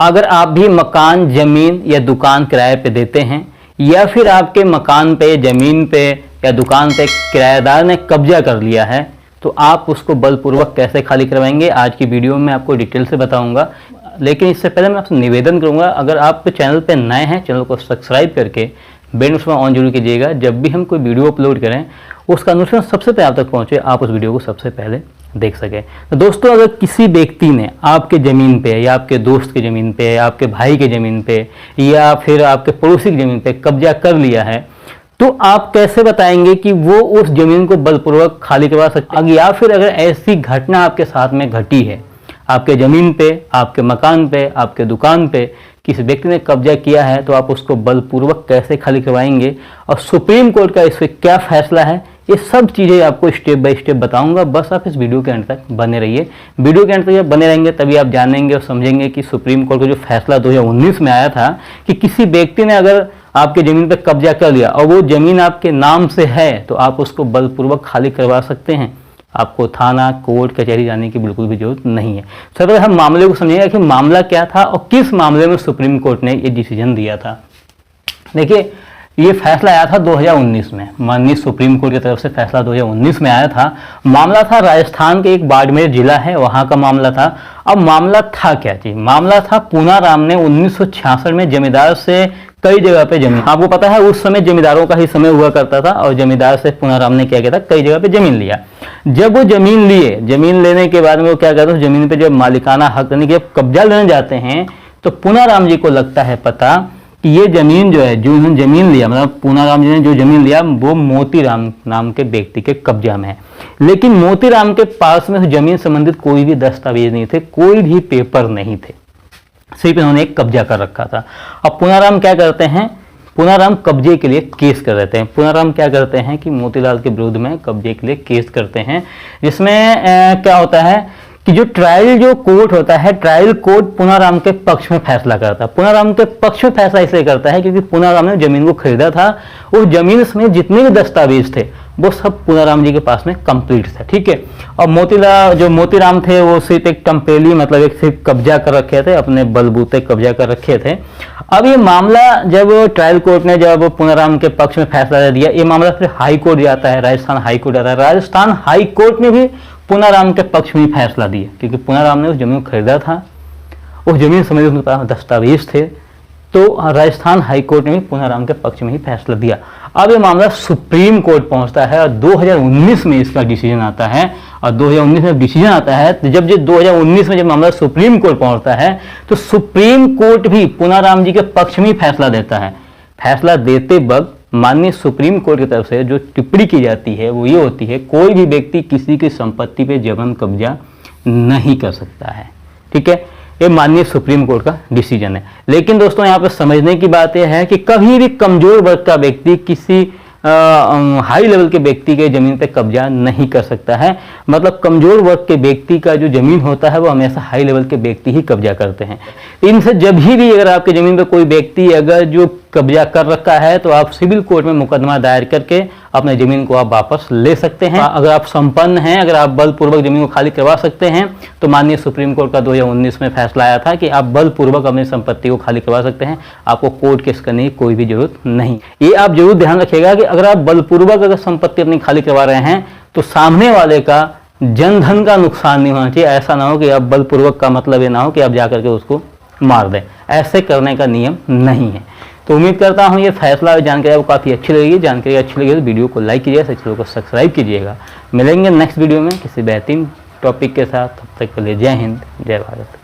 अगर आप भी मकान, जमीन या दुकान किराए पे देते हैं या फिर आपके मकान पे, जमीन पे या दुकान पे किराएदार ने कब्जा कर लिया है, तो आप उसको बलपूर्वक कैसे खाली करवाएंगे, आज की वीडियो में आपको डिटेल से बताऊंगा। लेकिन इससे पहले मैं आपसे निवेदन करूंगा, अगर आप चैनल पे नए हैं, चैनल को सब्सक्राइब करके बेल नोटिफिकेशन ऑन जरूर कीजिएगा। जब भी हम कोई वीडियो अपलोड करें उसका नोटिफिकेशन सबसे पहले आप तक पहुंचे, आप उस वीडियो को सबसे पहले देख सके। तो दोस्तों, अगर किसी व्यक्ति ने आपके ज़मीन पे या आपके दोस्त की ज़मीन पे या आपके भाई की ज़मीन पे या फिर आपके पड़ोसी की ज़मीन पे कब्जा कर लिया है, तो आप कैसे बताएंगे कि वो उस ज़मीन को बलपूर्वक खाली करवा सकते हैं? या फिर अगर ऐसी घटना आपके साथ में घटी है, आपके ज़मीन पे, आपके मकान पे, आपके दुकान पे किसी व्यक्ति ने कब्जा किया है, तो आप उसको बलपूर्वक कैसे खाली करवाएंगे और सुप्रीम कोर्ट का इस पर क्या फैसला है, ये सब चीज़ें आपको स्टेप बाय स्टेप बताऊंगा। बस आप इस वीडियो के अंत तक बने रहिए। वीडियो के अंत तक जब बने रहेंगे तभी आप जानेंगे और समझेंगे कि सुप्रीम कोर्ट का जो फैसला 2019 में आया था कि किसी व्यक्ति ने अगर आपके ज़मीन पर कब्जा कर लिया और वो ज़मीन आपके नाम से है, तो आप उसको बलपूर्वक खाली करवा सकते हैं। आपको थाना, कोर्ट, कचहरी जाने की बिल्कुल भी जरूरत नहीं है। सबसे पहले हम मामले को समझेंगे कि मामला क्या था और किस मामले में सुप्रीम कोर्ट ने ये डिसीजन दिया था। देखिए, ये फैसला आया था 2019 में, माननीय सुप्रीम कोर्ट की तरफ से फैसला 2019 में आया था। मामला था राजस्थान के एक बाड़मेर जिला है, वहाँ का मामला था। अब मामला था क्या जी? मामला था पूनाराम ने 1966 में जमींदार से कई जगह पे जमीन, आपको पता है उस समय जमींदारों का ही समय हुआ करता था, और जमींदार से पूनाराम ने क्या किया था, कई जगह पे जमीन लिया। जब वो जमीन लिए, जमीन लेने के बाद में वो क्या करते हैं, जमीन पे जब मालिकाना हक यानी कि कब्जा लेने जाते हैं, तो पूनाराम जी को लगता है पता कि ये जमीन जो है, जो इन्होंने जमीन लिया, मतलब पूनाराम जी ने जो जमीन लिया वो मोतीराम नाम के व्यक्ति के कब्जा में है। लेकिन मोतीराम के पास में जमीन संबंधित कोई भी दस्तावेज नहीं थे, कोई भी पेपर नहीं थे, सिर्फ इन्होंने एक कब्जा कर रखा था। अब पूनाराम क्या करते हैं, पूनाराम कब्जे के लिए केस कर देते हैं। पूनाराम क्या करते हैं कि मोतीलाल के विरुद्ध में कब्जे के लिए केस करते हैं, जिसमें क्या होता है कि जो ट्रायल जो कोर्ट होता है, ट्रायल कोर्ट पूनाराम के पक्ष में फैसला करता है। पूनाराम के पक्ष में फैसला इसलिए करता है क्योंकि पूनाराम ने जमीन को खरीदा था, उस जमीन में जितने भी दस्तावेज थे वो सब पूनाराम जी के पास में कंप्लीट था, ठीक है। और मोतीराम थे वो सिर्फ एक टेम्परेरी, मतलब एक सिर्फ कब्जा कर रखे थे, अपने बलबूते कब्जा कर रखे थे। अब ये मामला जब ट्रायल कोर्ट ने जब पूनाराम के पक्ष में फैसला दे दिया, ये मामला फिर हाई कोर्ट जाता है, राजस्थान हाई कोर्ट जाता है। राजस्थान हाई कोर्ट ने भी पूनाराम के पक्ष में ही फैसला दिया, क्योंकि पूनाराम ने उस जमीन को खरीदा था, उस जमीन संबंधी उनके पास दस्तावेज थे, तो राजस्थान हाई कोर्ट ने भी पूनाराम के पक्ष में ही फैसला दिया। अब ये मामला सुप्रीम कोर्ट पहुंचता है और 2019 में इसका डिसीजन आता है। और 2019 में डिसीजन आता है, तो जब 2019 में जब मामला सुप्रीम कोर्ट पहुंचता है, तो सुप्रीम कोर्ट भी पूनाराम जी के पक्ष में ही फैसला देता है। फैसला देते वक्त माननीय सुप्रीम कोर्ट की तरफ से जो टिप्पणी की जाती है वो ये होती है, कोई भी व्यक्ति किसी की संपत्ति पे जबरन कब्जा नहीं कर सकता है, ठीक है। ये माननीय सुप्रीम कोर्ट का डिसीजन है। लेकिन दोस्तों, यहाँ पे समझने की बात यह है कि कभी भी कमजोर वर्ग का व्यक्ति किसी हाई लेवल के व्यक्ति के जमीन पे कब्जा नहीं कर सकता है। मतलब कमजोर वर्ग के व्यक्ति का जो जमीन होता है वो हमेशा हाई लेवल के व्यक्ति ही कब्जा करते हैं। इनसे जब भी अगर आपके जमीन पे कोई व्यक्ति अगर जो कब्जा कर रखा है, तो आप सिविल कोर्ट में मुकदमा दायर करके अपने जमीन को आप वापस ले सकते हैं। अगर आप संपन्न हैं, अगर आप बलपूर्वक जमीन को खाली करवा सकते हैं, तो माननीय सुप्रीम कोर्ट का 2019 में फैसला आया था कि आप बलपूर्वक अपनी संपत्ति को खाली करवा सकते हैं, आपको कोर्ट केस करने की कोई भी जरूरत नहीं। ये आप जरूर ध्यान रखिएगा कि अगर आप बलपूर्वक अगर संपत्ति अपनी खाली करवा रहे हैं, तो सामने वाले का जनधन का नुकसान नहीं होना चाहिए। ऐसा ना हो कि आप बलपूर्वक का मतलब ये ना हो कि आप जाकर के उसको मार दें, ऐसे करने का नियम नहीं है। तो उम्मीद करता हूँ ये फैसला और जानकारी आपको काफ़ी अच्छी लगेगी। जानकारी अच्छी लगी तो वीडियो को लाइक कीजिएगा, चैनल को सब्सक्राइब कीजिएगा। मिलेंगे नेक्स्ट वीडियो में किसी बेहतरीन टॉपिक के साथ, तब तक के लिए जय हिंद, जय भारत।